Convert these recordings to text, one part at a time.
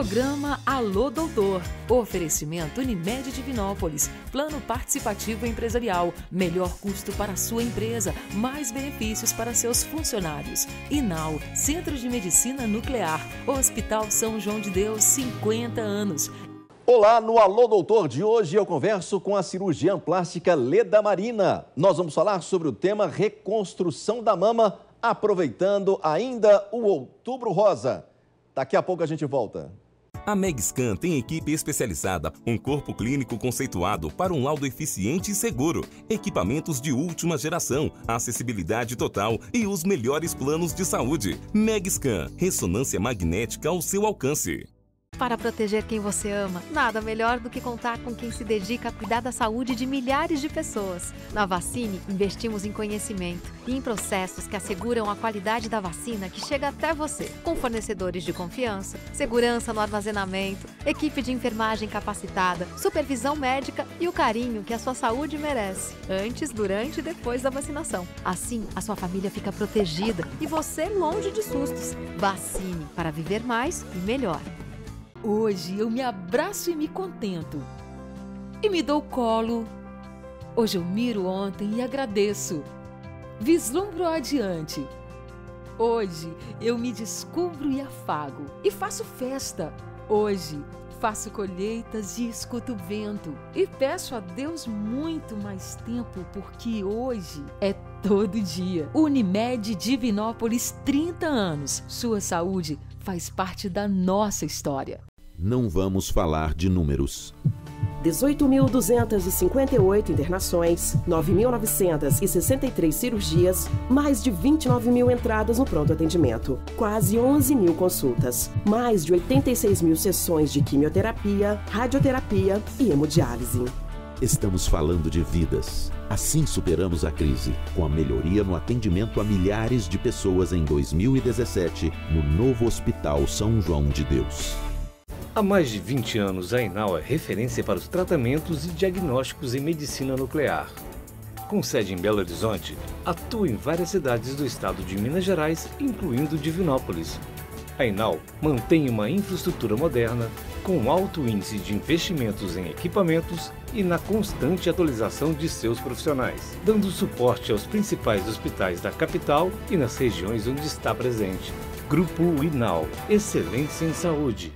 Programa Alô Doutor. Oferecimento Unimed Divinópolis. Plano participativo empresarial. Melhor custo para a sua empresa. Mais benefícios para seus funcionários. INAU, Centro de Medicina Nuclear. Hospital São João de Deus, 50 anos. Olá, no Alô Doutor de hoje eu converso com a cirurgiã plástica Leda Marina. Nós vamos falar sobre o tema reconstrução da mama, aproveitando ainda o Outubro Rosa. Daqui a pouco a gente volta. A Megscan tem equipe especializada, um corpo clínico conceituado para um laudo eficiente e seguro, equipamentos de última geração, acessibilidade total e os melhores planos de saúde. Megscan, ressonância magnética ao seu alcance. Para proteger quem você ama, nada melhor do que contar com quem se dedica a cuidar da saúde de milhares de pessoas. Na Vaccine, investimos em conhecimento e em processos que asseguram a qualidade da vacina que chega até você, com fornecedores de confiança, segurança no armazenamento, equipe de enfermagem capacitada, supervisão médica e o carinho que a sua saúde merece, antes, durante e depois da vacinação. Assim, a sua família fica protegida e você longe de sustos. Vaccine, para viver mais e melhor. Hoje eu me abraço e me contento. E me dou colo. Hoje eu miro ontem e agradeço. Vislumbro adiante. Hoje eu me descubro e afago. E faço festa. Hoje faço colheitas e escuto o vento. E peço a Deus muito mais tempo, porque hoje é todo dia. Unimed Divinópolis, 30 anos. Sua saúde faz parte da nossa história. Não vamos falar de números. 18.258 internações, 9.963 cirurgias, mais de 29 mil entradas no pronto atendimento, quase 11 mil consultas, mais de 86 mil sessões de quimioterapia, radioterapia e hemodiálise. Estamos falando de vidas. Assim superamos a crise, com a melhoria no atendimento a milhares de pessoas em 2017, no novo Hospital São João de Deus. Há mais de 20 anos, a Inal é referência para os tratamentos e diagnósticos em medicina nuclear. Com sede em Belo Horizonte, atua em várias cidades do estado de Minas Gerais, incluindo Divinópolis. A Inal mantém uma infraestrutura moderna, com alto índice de investimentos em equipamentos e na constante atualização de seus profissionais, dando suporte aos principais hospitais da capital e nas regiões onde está presente. Grupo Inal, excelência em saúde.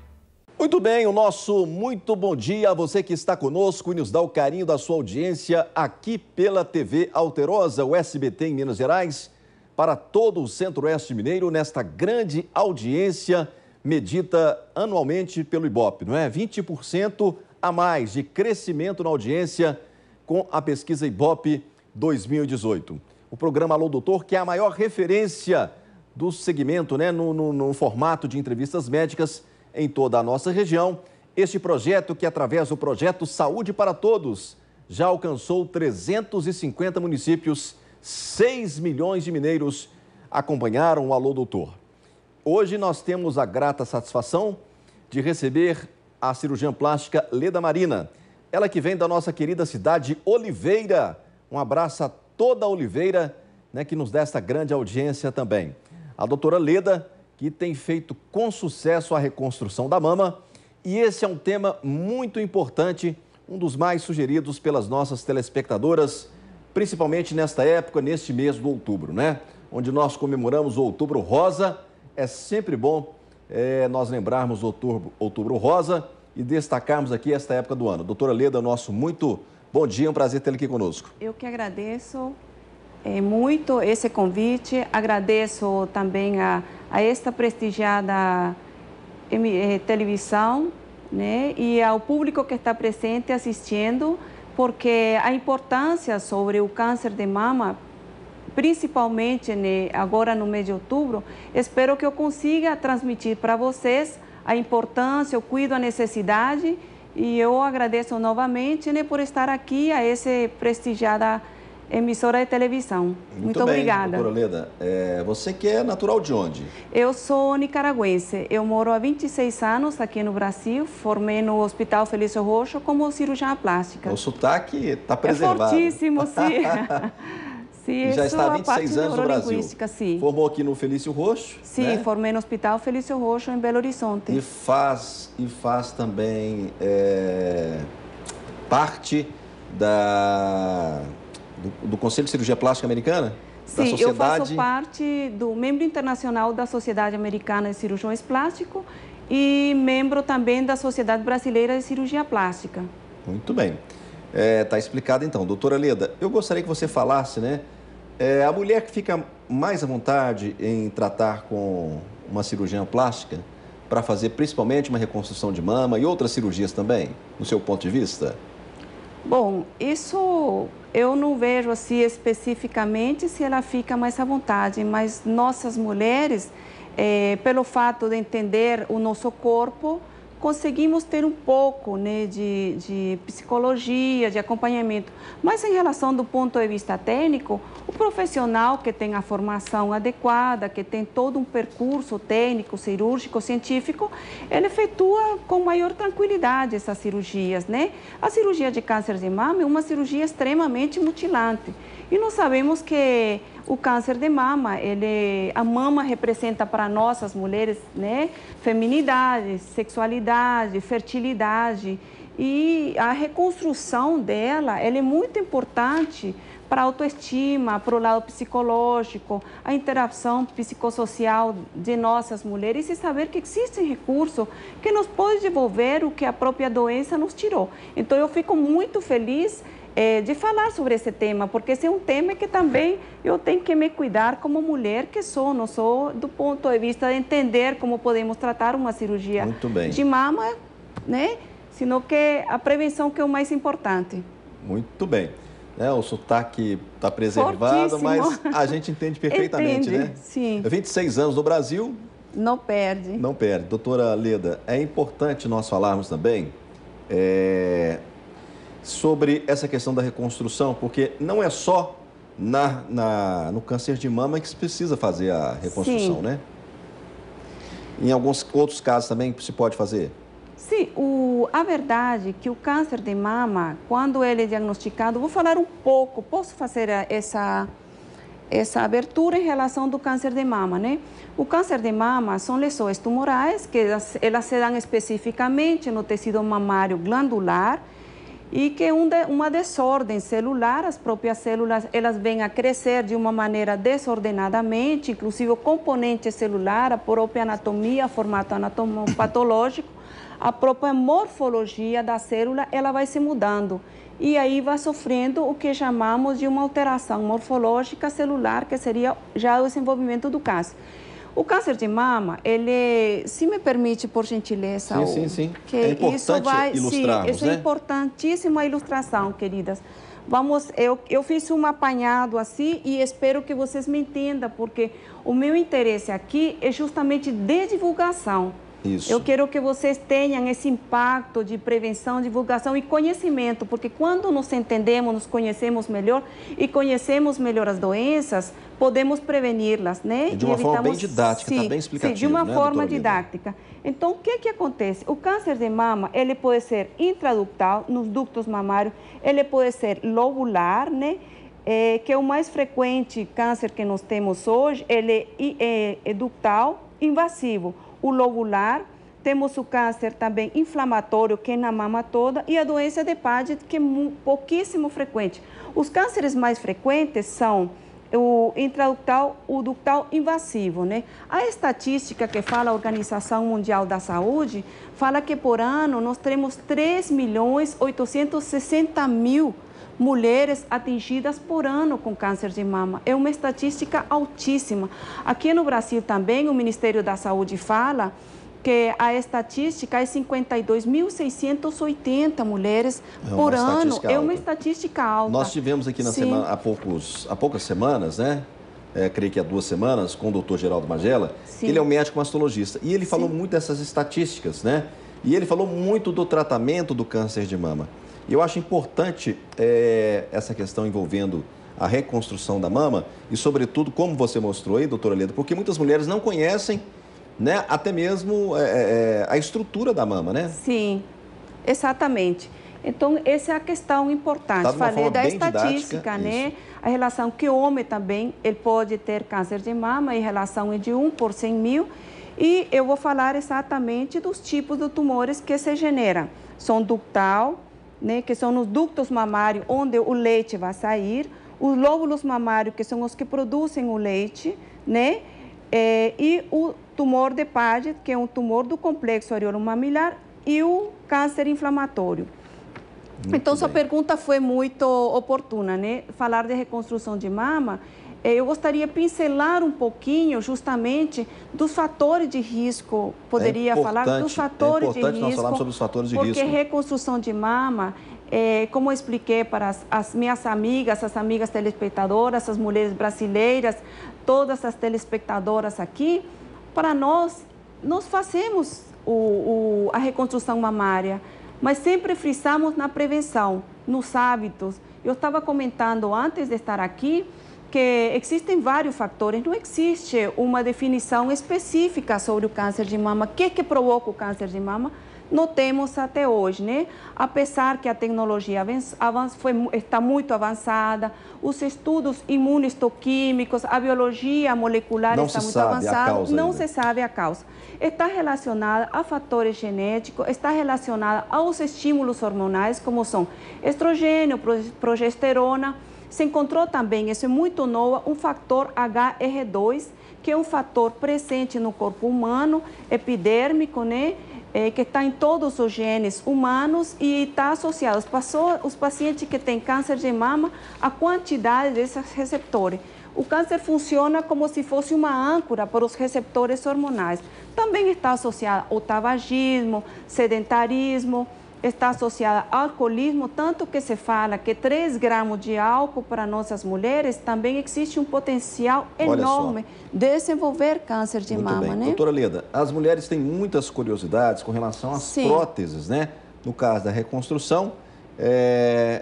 Muito bem, o nosso muito bom dia a você que está conosco e nos dá o carinho da sua audiência aqui pela TV Alterosa, o SBT em Minas Gerais, para todo o Centro-Oeste Mineiro, nesta grande audiência medida anualmente pelo Ibope, não é? 20% a mais de crescimento na audiência com a pesquisa Ibope 2018. O programa Alô Doutor, que é a maior referência do segmento, né, no formato de entrevistas médicas em toda a nossa região. Este projeto, que através do projeto Saúde para Todos, já alcançou 350 municípios, 6 milhões de mineiros acompanharam o Alô Doutor. Hoje nós temos a grata satisfação de receber a cirurgiã plástica Leda Marina, ela que vem da nossa querida cidade Oliveira. Um abraço a toda a Oliveira, né, que nos dá essa grande audiência também. A doutora Leda, que tem feito com sucesso a reconstrução da mama, e esse é um tema muito importante, um dos mais sugeridos pelas nossas telespectadoras, principalmente nesta época, neste mês do outubro, né? Onde nós comemoramos o Outubro Rosa. É sempre bom nós lembrarmos o Outubro Rosa e destacarmos aqui esta época do ano. Doutora Leda, nosso muito bom dia, um prazer tê-la aqui conosco. Eu que agradeço muito esse convite, agradeço também a esta prestigiada televisão, né, e ao público que está presente assistindo, porque a importância sobre o câncer de mama, principalmente, né, agora no mês de outubro, espero que eu consiga transmitir para vocês a importância, o cuidado, a necessidade, e eu agradeço novamente, né, por estar aqui a essa prestigiada emissora de televisão. Muito bem, obrigada. Doutora Leda, você que é natural de onde? Eu sou nicaragüense. Eu moro há 26 anos aqui no Brasil. Formei no Hospital Felício Roxo como cirurgiã plástica. O sotaque está preservado. É fortíssimo, sim. Sim, e já está há 26 anos no Brasil. Sim. Formou aqui no Felício Roxo. Sim, né? formei no Hospital Felício Roxo, em Belo Horizonte. E faz também parte do Conselho de Cirurgia Plástica Americana? Sim, eu faço parte do membro internacional da Sociedade Americana de Cirurgiões Plásticos e membro também da Sociedade Brasileira de Cirurgia Plástica. Muito bem. Está explicado então. Doutora Leda, eu gostaria que você falasse, né? A mulher que fica mais à vontade em tratar com uma cirurgiã plástica para fazer principalmente uma reconstrução de mama e outras cirurgias também, no seu ponto de vista? Bom, isso eu não vejo assim especificamente se ela fica mais à vontade, mas nossas mulheres, pelo fato de entender o nosso corpo, conseguimos ter um pouco, né, de psicologia, de acompanhamento. Mas em relação do ponto de vista técnico, o profissional que tem a formação adequada, que tem todo um percurso técnico, cirúrgico, científico, ele efetua com maior tranquilidade essas cirurgias, né? A cirurgia de câncer de mama é uma cirurgia extremamente mutilante. E nós sabemos que o câncer de mama, a mama representa para nós, as mulheres, né, feminidade, sexualidade, fertilidade. E a reconstrução dela, ela é muito importante para a autoestima, para o lado psicológico, a interação psicossocial de nossas mulheres e saber que existem recursos que nos podem devolver o que a própria doença nos tirou. Então, eu fico muito feliz de falar sobre esse tema, porque esse é um tema que também eu tenho que me cuidar como mulher que sou, não sou do ponto de vista de entender como podemos tratar uma cirurgia de mama, né? Sino que a prevenção que é o mais importante. Muito bem. O sotaque está preservado, fortíssimo. Mas a gente entende perfeitamente, entende, né? Sim. 26 anos no Brasil. Não perde. Não perde. Doutora Leda, é importante nós falarmos também sobre essa questão da reconstrução, porque não é só no câncer de mama que se precisa fazer a reconstrução, né? Em alguns outros casos também se pode fazer? Sim, a verdade é que o câncer de mama, quando ele é diagnosticado, vou falar um pouco, posso fazer essa abertura em relação do câncer de mama, né? O câncer de mama são lesões tumorais que elas se dão especificamente no tecido mamário glandular e que uma desordem celular, as próprias células, elas vêm a crescer de uma maneira desordenadamente, inclusive o componente celular, a própria anatomia, formato anatomopatológico, a própria morfologia da célula, ela vai se mudando. E aí vai sofrendo o que chamamos de uma alteração morfológica celular, que seria já o desenvolvimento do câncer. O câncer de mama, ele, se me permite, por gentileza... Sim. Que é importante ilustrarmos, isso é importantíssima a ilustração, queridas. Eu fiz um apanhado assim e espero que vocês me entendam, porque o meu interesse aqui é justamente de divulgação. Isso. Eu quero que vocês tenham esse impacto de prevenção, divulgação e conhecimento, porque quando nos entendemos, nos conhecemos melhor e conhecemos melhor as doenças, podemos preveni-las, né? E de uma forma bem didática, está bem explicativo, de uma forma doutora didática. Então, o que acontece? O câncer de mama, ele pode ser intraductal, nos ductos mamários, ele pode ser lobular, né? Que é o mais frequente câncer que nós temos hoje, ele é ductal, invasivo. O lobular, temos o câncer também inflamatório, que é na mama toda, e a doença de Paget, que é pouquíssimo frequente. Os cânceres mais frequentes são o intraductal, o ductal invasivo, né? A estatística que fala a Organização Mundial da Saúde, fala que por ano nós temos 3.860.000 mulheres atingidas por ano com câncer de mama. É uma estatística altíssima. Aqui no Brasil também o Ministério da Saúde fala que a estatística é 52.680 mulheres por ano. É uma estatística alta. Nós tivemos aqui há poucas semanas, né? Creio que há 2 semanas, com o doutor Geraldo Magela. Sim. Ele é um médico mastologista e ele falou muito dessas estatísticas, né? E ele falou muito do tratamento do câncer de mama. E eu acho importante essa questão envolvendo a reconstrução da mama e, sobretudo, como você mostrou aí, doutora Leda, porque muitas mulheres não conhecem, né, até mesmo a estrutura da mama, né? Sim, exatamente. Então, essa é a questão importante. Falei da estatística, né? A relação que o homem também, ele pode ter câncer de mama, em relação é de 1 por 100 mil. E eu vou falar exatamente dos tipos de tumores que se generam. São ductal, né, que são os ductos mamários, onde o leite vai sair, os lóbulos mamários, que são os que produzem o leite, né, e o tumor de Paget, que é um tumor do complexo areolo-mamilar, e o câncer inflamatório. Então, sua pergunta foi muito oportuna, né? Falar de reconstrução de mama, eu gostaria de pincelar um pouquinho, justamente, dos fatores de risco. Poderia falar dos fatores de risco. É importante nós falarmos sobre os fatores de risco. Porque reconstrução de mama, como eu expliquei para as minhas amigas, as amigas telespectadoras, as mulheres brasileiras, todas as telespectadoras aqui, para nós fazemos a reconstrução mamária, mas sempre frisamos na prevenção, nos hábitos. Eu estava comentando antes de estar aqui que existem vários fatores, não existe uma definição específica sobre o câncer de mama. O que provoca o câncer de mama? Não temos até hoje, né? Apesar que a tecnologia está muito avançada, os estudos imunistoquímicos, a biologia molecular está muito avançada, não se sabe a causa. Está relacionada a fatores genéticos, está relacionada aos estímulos hormonais, como são estrogênio, progesterona. Se encontrou também, isso é muito novo, um fator HR2, que é um fator presente no corpo humano, epidérmico, né? Que está em todos os genes humanos e está associado os pacientes que têm câncer de mama à quantidade desses receptores. O câncer funciona como se fosse uma âncora para os receptores hormonais. Também está associado ao tabagismo, sedentarismo, está associada ao alcoolismo, tanto que se fala que 3 gramas de álcool para nossas mulheres também existe um potencial enorme de desenvolver câncer de mama, né? Doutora Leda, as mulheres têm muitas curiosidades com relação às próteses, né? No caso da reconstrução,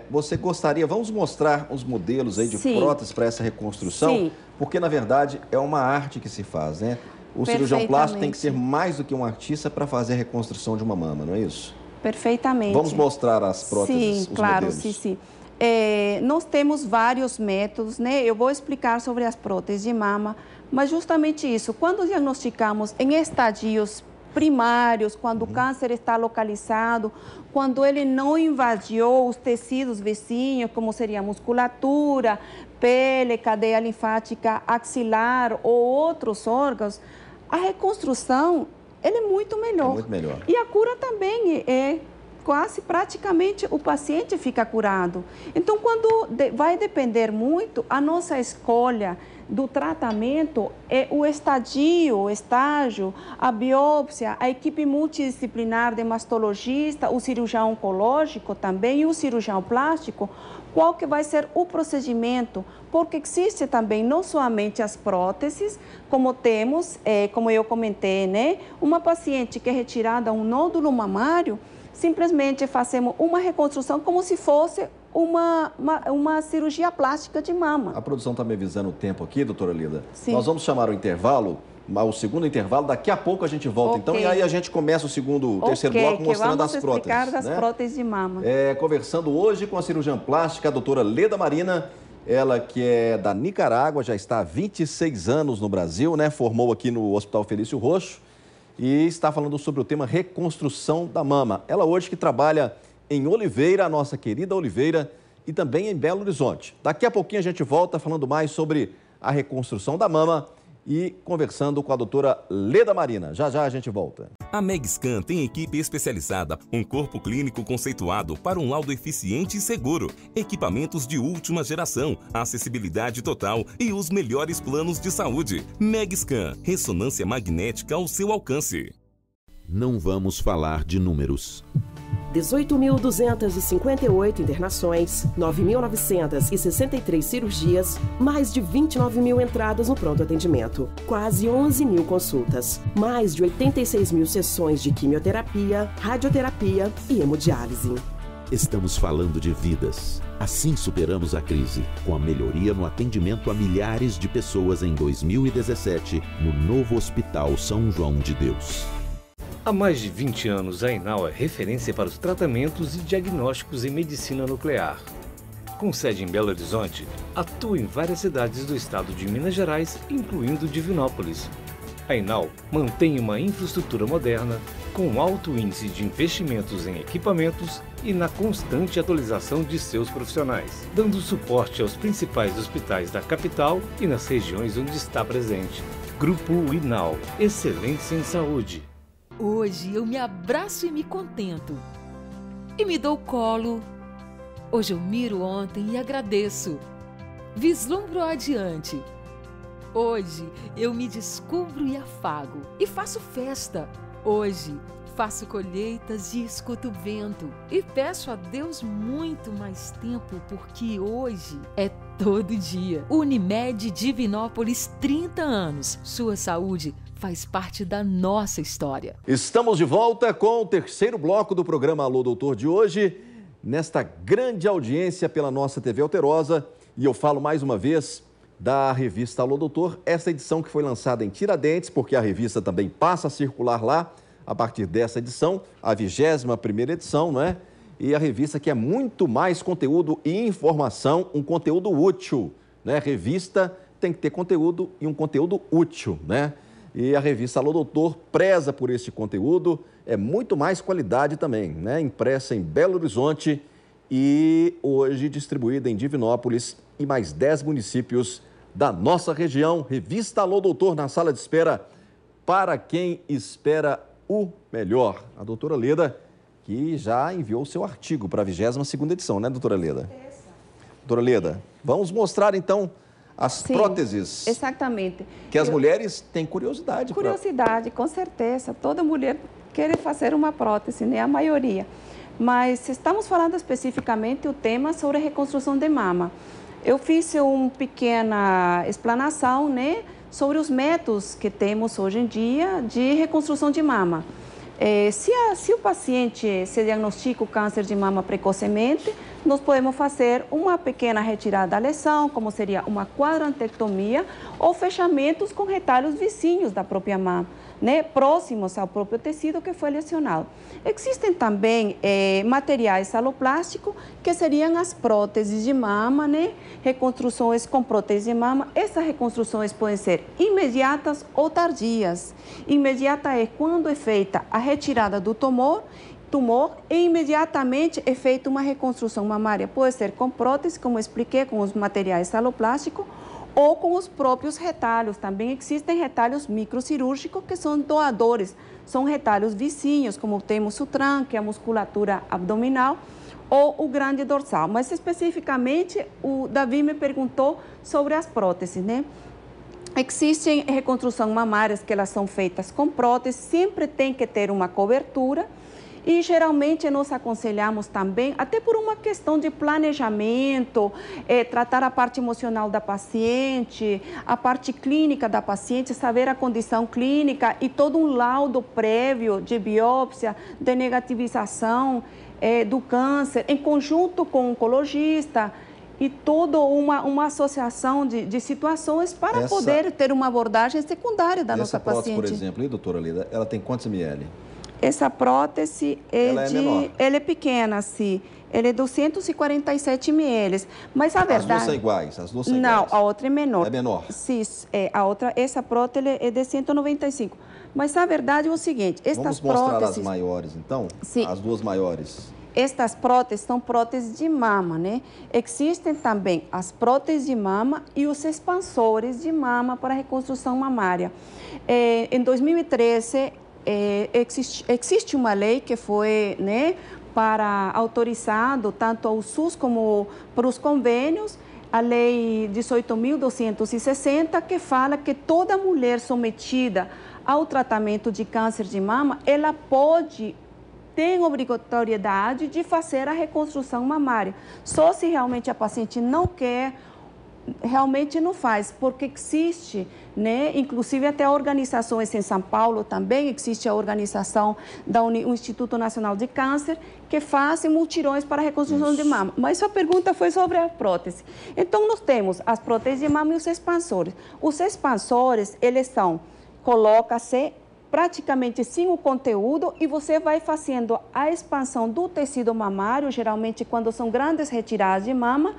você gostaria, vamos mostrar os modelos aí de próteses para essa reconstrução? Porque, na verdade, é uma arte que se faz, né? O cirurgião plástico tem que ser mais do que um artista para fazer a reconstrução de uma mama, não é isso? Perfeitamente. Vamos mostrar as próteses, os modelos. Sim. Nós temos vários métodos, né? Eu vou explicar sobre as próteses de mama, mas justamente isso, quando diagnosticamos em estadios primários, quando o câncer está localizado, quando ele não invadiu os tecidos vizinhos, como seria a musculatura, pele, cadeia linfática axilar ou outros órgãos, a reconstrução ele é muito melhor. É muito melhor. E a cura também é quase praticamente o paciente fica curado. Então, quando vai depender muito, a nossa escolha do tratamento é o estágio, a biópsia, a equipe multidisciplinar de mastologista, o cirurgião oncológico também e o cirurgião plástico, qual que vai ser o procedimento, porque existe também não somente as próteses, como temos, como eu comentei, né? Uma paciente que é retirada um nódulo mamário, simplesmente fazemos uma reconstrução como se fosse uma cirurgia plástica de mama. A produção está me avisando o tempo aqui, doutora Leda. Sim. Nós vamos chamar o intervalo, o segundo intervalo, daqui a pouco a gente volta, então, e aí a gente começa o terceiro bloco mostrando as próteses. Vamos explicar das próteses de mama. Conversando hoje com a cirurgiã plástica, a doutora Leda Marina, ela que é da Nicarágua, já está há 26 anos no Brasil, né? Formou aqui no Hospital Felício Roxo e está falando sobre o tema reconstrução da mama. Ela hoje que trabalha em Oliveira, a nossa querida Oliveira, e também em Belo Horizonte. Daqui a pouquinho a gente volta falando mais sobre a reconstrução da mama e conversando com a doutora Leda Marina. Já já a gente volta. A Megscan tem equipe especializada, um corpo clínico conceituado para um laudo eficiente e seguro, equipamentos de última geração, acessibilidade total e os melhores planos de saúde. Megscan, ressonância magnética ao seu alcance. Não vamos falar de números. 18.258 internações, 9.963 cirurgias, mais de 29 mil entradas no pronto atendimento, quase 11 mil consultas, mais de 86 mil sessões de quimioterapia, radioterapia e hemodiálise. Estamos falando de vidas. Assim superamos a crise, com a melhoria no atendimento a milhares de pessoas em 2017, no novo Hospital São João de Deus. Há mais de 20 anos, a Enal é referência para os tratamentos e diagnósticos em medicina nuclear. Com sede em Belo Horizonte, atua em várias cidades do estado de Minas Gerais, incluindo Divinópolis. A Enal mantém uma infraestrutura moderna, com alto índice de investimentos em equipamentos e na constante atualização de seus profissionais, dando suporte aos principais hospitais da capital e nas regiões onde está presente. Grupo Enal, excelência em saúde. Hoje eu me abraço e me contento. E me dou colo. Hoje eu miro ontem e agradeço. Vislumbro adiante. Hoje eu me descubro e afago. E faço festa. Hoje faço colheitas e escuto o vento. E peço a Deus muito mais tempo, porque hoje é todo dia. Unimed Divinópolis, 30 anos. Sua saúde faz parte da nossa história. Estamos de volta com o terceiro bloco do programa Alô Doutor de hoje, nesta grande audiência pela nossa TV Alterosa. E eu falo mais uma vez da revista Alô Doutor, essa edição que foi lançada em Tiradentes, porque a revista também passa a circular lá a partir dessa edição, a 21ª edição, não é? E a revista que é muito mais conteúdo e informação, um conteúdo útil, né? Revista tem que ter conteúdo e um conteúdo útil, né? E a revista Alô Doutor preza por esse conteúdo, é muito mais qualidade também, né? Impressa em Belo Horizonte e hoje distribuída em Divinópolis e mais 10 municípios da nossa região. Revista Alô Doutor na sala de espera para quem espera o melhor. A doutora Leda, que já enviou o seu artigo para a 22ª edição, né, doutora Leda? Doutora Leda, vamos mostrar então as próteses. Exatamente. Que as mulheres têm curiosidade. Curiosidade, com certeza. Toda mulher quer fazer uma prótese, né? A maioria. Mas estamos falando especificamente o tema sobre reconstrução de mama. Eu fiz uma pequena explanação, né, sobre os métodos que temos hoje em dia de reconstrução de mama. Se o paciente se diagnostica o câncer de mama precocemente, nós podemos fazer uma pequena retirada da lesão, como seria uma quadrantectomia ou fechamentos com retalhos vizinhos da própria mama, né, próximos ao próprio tecido que foi lesionado. Existem também materiais aloplásticos, que seriam as próteses de mama, né, reconstruções com prótese de mama. Essas reconstruções podem ser imediatas ou tardias. Imediata é quando é feita a retirada do tumor e imediatamente é feita uma reconstrução mamária. Pode ser com prótese, como eu expliquei, com os materiais aloplásticos, ou com os próprios retalhos. Também existem retalhos microcirúrgicos que são doadores. São retalhos vizinhos, como temos o trunque, a musculatura abdominal ou o grande dorsal. Mas especificamente o Davi me perguntou sobre as próteses, né? Existem reconstruções mamárias que elas são feitas com prótese, sempre tem que ter uma cobertura. E geralmente nós aconselhamos também, até por uma questão de planejamento, tratar a parte emocional da paciente, a parte clínica da paciente, saber a condição clínica e todo um laudo prévio de biópsia, de negativização do câncer, em conjunto com o oncologista e toda uma associação de situações para poder ter uma abordagem secundária da nossa paciente. Essa prótese, por exemplo, doutora Leda, ela tem quantos ml? Essa prótese ela é pequena, sim. Ela é 247 ml. Mas a verdade... As duas são iguais? Não, a outra é menor. É menor? Sim, essa prótese é de 195. Mas a verdade é o seguinte, estas próteses... Vamos mostrar as maiores, então? Sim. As duas maiores. Estas próteses são próteses de mama, né? Existem também as próteses de mama e os expansores de mama para reconstrução mamária. Em 2013... existe uma lei que foi, né, para autorizado tanto ao SUS como para os convênios, a lei 18.260, que fala que toda mulher submetida ao tratamento de câncer de mama, ela tem obrigatoriedade de fazer a reconstrução mamária. Só se realmente a paciente não quer, realmente não faz, porque existe, né, inclusive até organizações em São Paulo também, existe a organização do Instituto Nacional de Câncer, que fazem mutirões para a reconstrução de mama. Mas sua pergunta foi sobre a prótese. Então, nós temos as próteses de mama e os expansores. Os expansores, eles são, coloca-se praticamente sem o conteúdo e você vai fazendo a expansão do tecido mamário, geralmente quando são grandes retiradas de mama,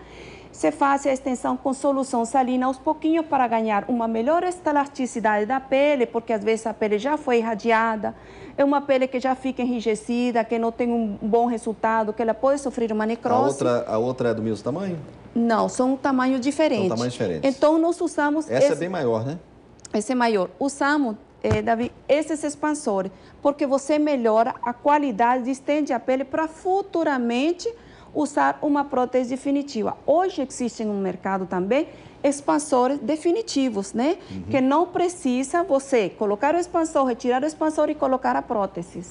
você faz a extensão com solução salina aos pouquinhos para ganhar uma melhor elasticidade da pele, porque às vezes a pele já foi irradiada, é uma pele que já fica enrijecida, que não tem um bom resultado, que ela pode sofrer uma necrose. A outra é do mesmo tamanho? Não, são um tamanho diferente. São tamanhos diferentes. Então, nós usamos... Essa é bem maior, né? Esse é maior. Usamos, Davi, esses expansores, porque você melhora a qualidade, estende a pele para futuramente usar uma prótese definitiva. Hoje existem no mercado também expansores definitivos, né? Que não precisa você colocar o expansor, retirar o expansor e colocar a prótese.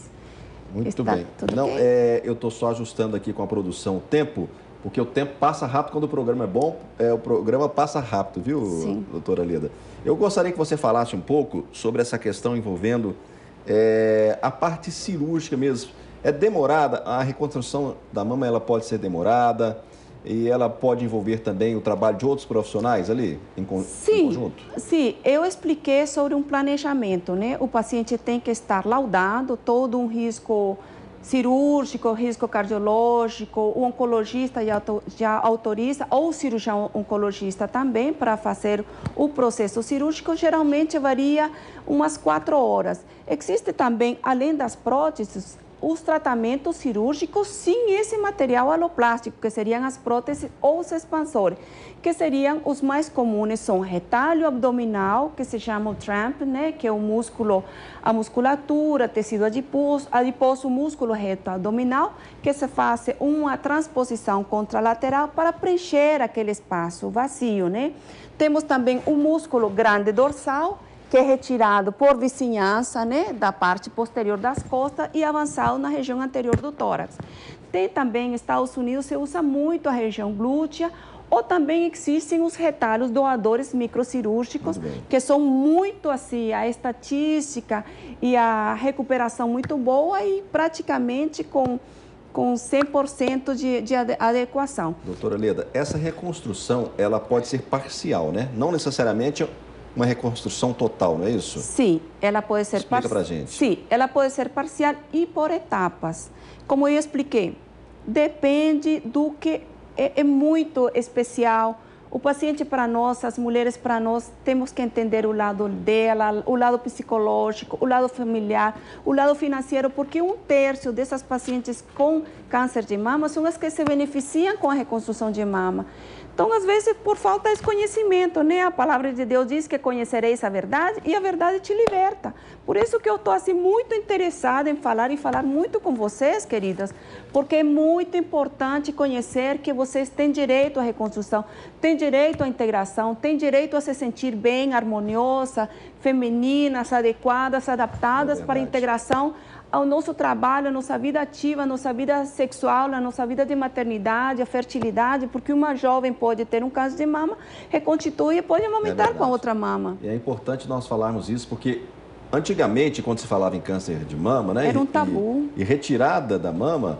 Muito bem. Não, okay? eu estou só ajustando aqui com a produção o tempo, porque o tempo passa rápido quando o programa é bom, o programa passa rápido, viu, Sim. doutora Leda? Eu gostaria que você falasse um pouco sobre essa questão envolvendo a parte cirúrgica mesmo. É demorada, a reconstrução da mama ela pode ser demorada e ela pode envolver também o trabalho de outros profissionais ali em conjunto? Sim, eu expliquei sobre um planejamento, né? O paciente tem que estar laudado, todo um risco cirúrgico, risco cardiológico, o oncologista já autoriza, ou o cirurgião oncologista também, para fazer o processo cirúrgico, geralmente varia umas 4 horas. Existe também, além das próteses, os tratamentos cirúrgicos sem esse material aloplástico, que seriam as próteses ou os expansores, que seriam os mais comuns, são retalho abdominal, que se chama o TRAMP, né, que é o músculo, a musculatura, tecido adiposo, músculo reto abdominal, que se faz uma transposição contralateral para preencher aquele espaço vazio, né. Temos também o músculo grande dorsal, que é retirado por vizinhança, né, da parte posterior das costas e avançado na região anterior do tórax. Tem também, nos Estados Unidos, se usa muito a região glútea, ou também existem os retalhos doadores microcirúrgicos, que são muito assim, a estatística e a recuperação muito boa e praticamente com 100% de adequação. Doutora Leda, essa reconstrução, ela pode ser parcial, né? Não necessariamente uma reconstrução total, não é isso? Sim, ela pode ser parcial. Explica pra gente. Sim, ela pode ser parcial e por etapas. Como eu expliquei, depende do que é muito especial. O paciente para nós, as mulheres para nós, temos que entender o lado dela, o lado psicológico, o lado familiar, o lado financeiro, porque 1/3 dessas pacientes com câncer de mama são as que se beneficiam com a reconstrução de mama. Então, às vezes, por falta de conhecimento, né? A palavra de Deus diz que conhecereis a verdade e a verdade te liberta. Por isso que eu estou assim, muito interessada em falar muito com vocês, queridas, porque é muito importante conhecer que vocês têm direito à reconstrução, têm direito à integração, têm direito a se sentir bem, harmoniosa, femininas, adequadas, adaptadas para a integração ao nosso trabalho, à nossa vida ativa, à nossa vida sexual, à nossa vida de maternidade, a fertilidade, porque uma jovem pode ter um câncer de mama, reconstitui e pode amamentar com a outra mama. E é importante nós falarmos isso, porque antigamente, quando se falava em câncer de mama, né, era um tabu. E retirada da mama,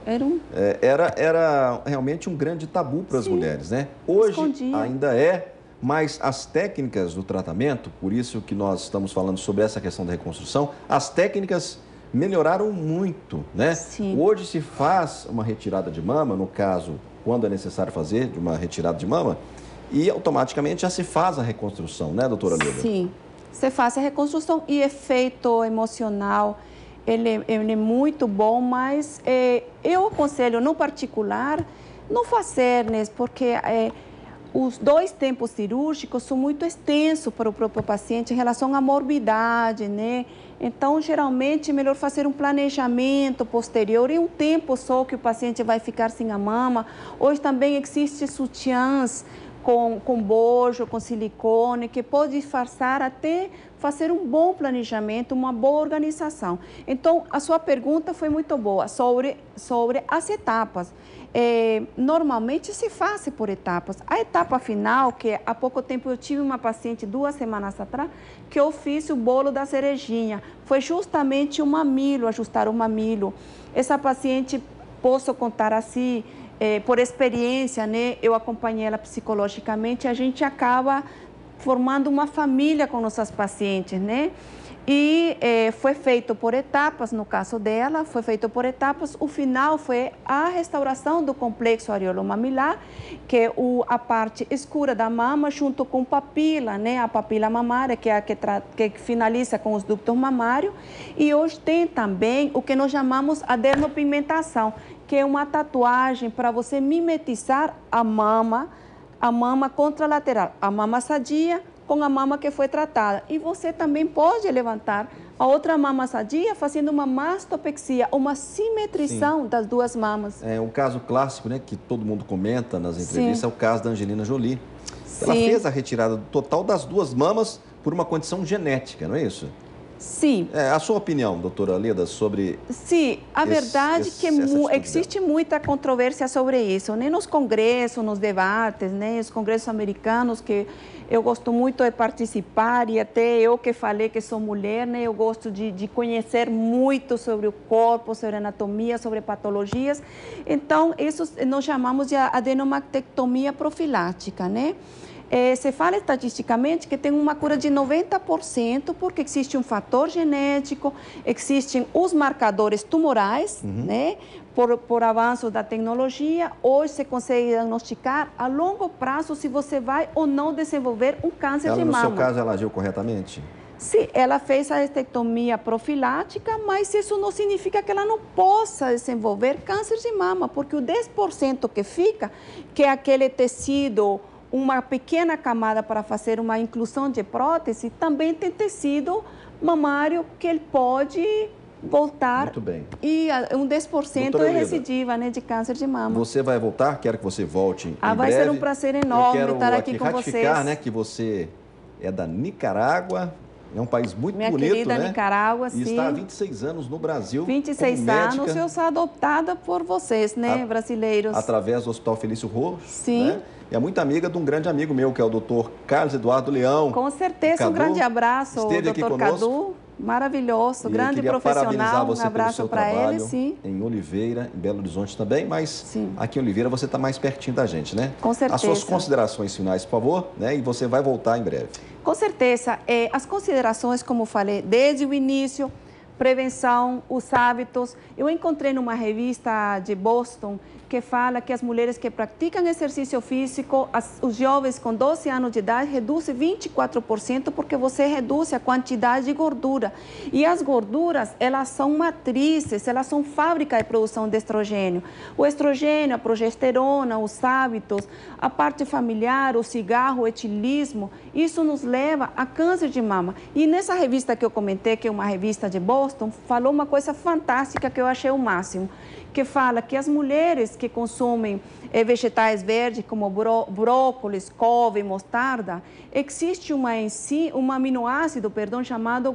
era realmente um grande tabu para as mulheres, né? Hoje ainda é, mas as técnicas do tratamento, por isso que nós estamos falando sobre essa questão da reconstrução, as técnicas melhoraram muito, né? Sim. Hoje se faz uma retirada de mama, no caso, quando é necessário fazer de uma retirada de mama, e automaticamente já se faz a reconstrução, né, doutora Leda? Sim, se faz a reconstrução e efeito emocional, ele é muito bom, mas eu aconselho, no particular, não fazer, né, porque os 2 tempos cirúrgicos são muito extensos para o próprio paciente em relação à morbidade, né? Então, geralmente, é melhor fazer um planejamento posterior e um tempo só que o paciente vai ficar sem a mama. Hoje também existe sutiãs com bojo, com silicone, que pode disfarçar até fazer um bom planejamento, uma boa organização. Então, a sua pergunta foi muito boa sobre as etapas. Normalmente se faz por etapas. A etapa final, que há pouco tempo eu tive uma paciente 2 semanas atrás, que eu fiz o bolo da cerejinha. Foi justamente o mamilo, ajustar o mamilo. Essa paciente, posso contar assim, por experiência, né? Eu acompanhei ela psicologicamente, a gente acaba formando uma família com nossas pacientes, né? E foi feito por etapas, no caso dela, foi feito por etapas. O final foi a restauração do complexo areolo-mamilar, que é a parte escura da mama, junto com papila, né? A papila mamária, que é a que finaliza com os ductos mamários. E hoje tem também o que nós chamamos adenopigmentação, que é uma tatuagem para você mimetizar a mama contralateral, a mama sadia, com a mama que foi tratada. E você também pode levantar a outra mama sadia fazendo uma mastopexia, uma simetrização das duas mamas. É um caso clássico, né, que todo mundo comenta nas entrevistas, Sim. é o caso da Angelina Jolie. Sim. Ela fez a retirada total das duas mamas por uma condição genética, não é isso? Sim. A sua opinião, doutora Leda, sobre... Sim, a verdade é que existe muita controvérsia sobre isso, né? Nos congressos, nos debates, né? Os congressos americanos, que eu gosto muito de participar, e até eu que falei que sou mulher, né? Eu gosto de conhecer muito sobre o corpo, sobre anatomia, sobre patologias. Então, isso nós chamamos de adenomastectomia profilática, né? Se fala estatisticamente que tem uma cura de 90%, porque existe um fator genético, existem os marcadores tumorais, né? Por avanço da tecnologia, hoje se consegue diagnosticar a longo prazo se você vai ou não desenvolver um câncer de mama. No seu caso, ela agiu corretamente? Sim, ela fez a estectomia profilática, mas isso não significa que ela não possa desenvolver câncer de mama, porque o 10% que fica, que é aquele tecido, uma pequena camada para fazer uma inclusão de prótese, também tem tecido mamário que ele pode voltar. Muito bem. E um 10% Doutora é Leda, recidiva, né, de câncer de mama. Você vai voltar? Quero que você volte em vai breve. ser um prazer enorme estar aqui com vocês. Ratificar, né, que você é da Nicarágua. É um país muito bonito, Minha querida E Nicarágua, sim. está há 26 anos no Brasil. 26 anos, eu sou adotada por vocês, né, brasileiros. Através do Hospital Felício Roxo. Sim. Né? E é muito amiga de um grande amigo meu, que é o doutor Carlos Eduardo Leão. Com certeza, Cadu, um grande abraço ao esteve aqui doutor conosco. Cadu. Maravilhoso, grande profissional. Um abraço para ele, sim. Em Oliveira, em Belo Horizonte também, mas sim. Aqui em Oliveira você está mais pertinho da gente, né? Com certeza. As suas considerações finais, por favor, né? E você vai voltar em breve. Com certeza. As considerações, como falei, desde o início, prevenção, os hábitos. Eu encontrei numa revista de Boston que fala que as mulheres que praticam exercício físico, os jovens com 12 anos de idade, reduzem 24% porque você reduz a quantidade de gordura. E as gorduras, elas são matrizes, elas são fábrica de produção de estrogênio. O estrogênio, a progesterona, os hábitos, a parte familiar, o cigarro, o etilismo, isso nos leva a câncer de mama. E nessa revista que eu comentei, que é uma revista de Boston, falou uma coisa fantástica que eu achei o máximo, que fala que as mulheres que consomem vegetais verdes como brócolis, couve, mostarda, existe um aminoácido, chamado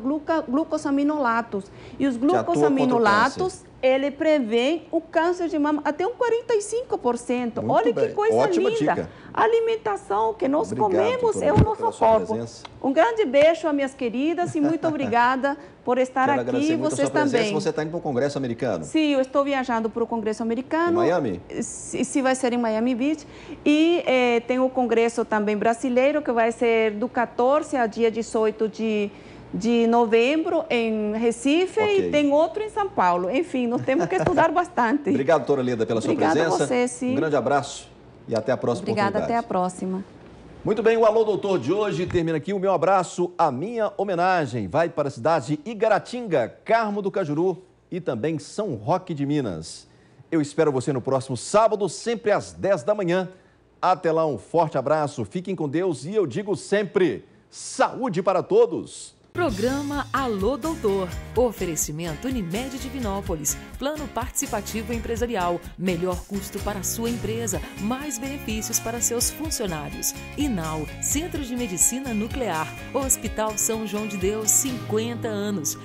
glucosaminolatos. E os glucosaminolatos, ele prevê o câncer de mama até um 45%. Muito Olha bem. que coisa Ótima linda. Dica. A alimentação que nós comemos é o nosso corpo. Um grande beijo, minhas queridas, e muito obrigada por estar aqui. Vocês também. Você está indo para o Congresso americano? Sim, eu estou viajando para o Congresso americano. Em Miami? Sim, vai ser em Miami Beach. E tem o Congresso também brasileiro, que vai ser do 14 ao dia 18 de novembro em Recife, e tem outro em São Paulo. Enfim, nós temos que estudar bastante. Obrigado, doutora Leda, pela sua presença. Obrigada a você, sim. Um grande abraço e até a próxima oportunidade. Obrigada, até a próxima. Muito bem, o Alô Doutor de hoje termina aqui. O meu abraço, a minha homenagem vai para a cidade de Igaratinga, Carmo do Cajuru e também São Roque de Minas. Eu espero você no próximo sábado, sempre às 10 da manhã. Até lá, um forte abraço, fiquem com Deus e eu digo sempre, saúde para todos! Programa Alô Doutor. Oferecimento Unimed Divinópolis. Plano participativo empresarial. Melhor custo para a sua empresa. Mais benefícios para seus funcionários. Inal, Centro de Medicina Nuclear. Hospital São João de Deus, 50 anos.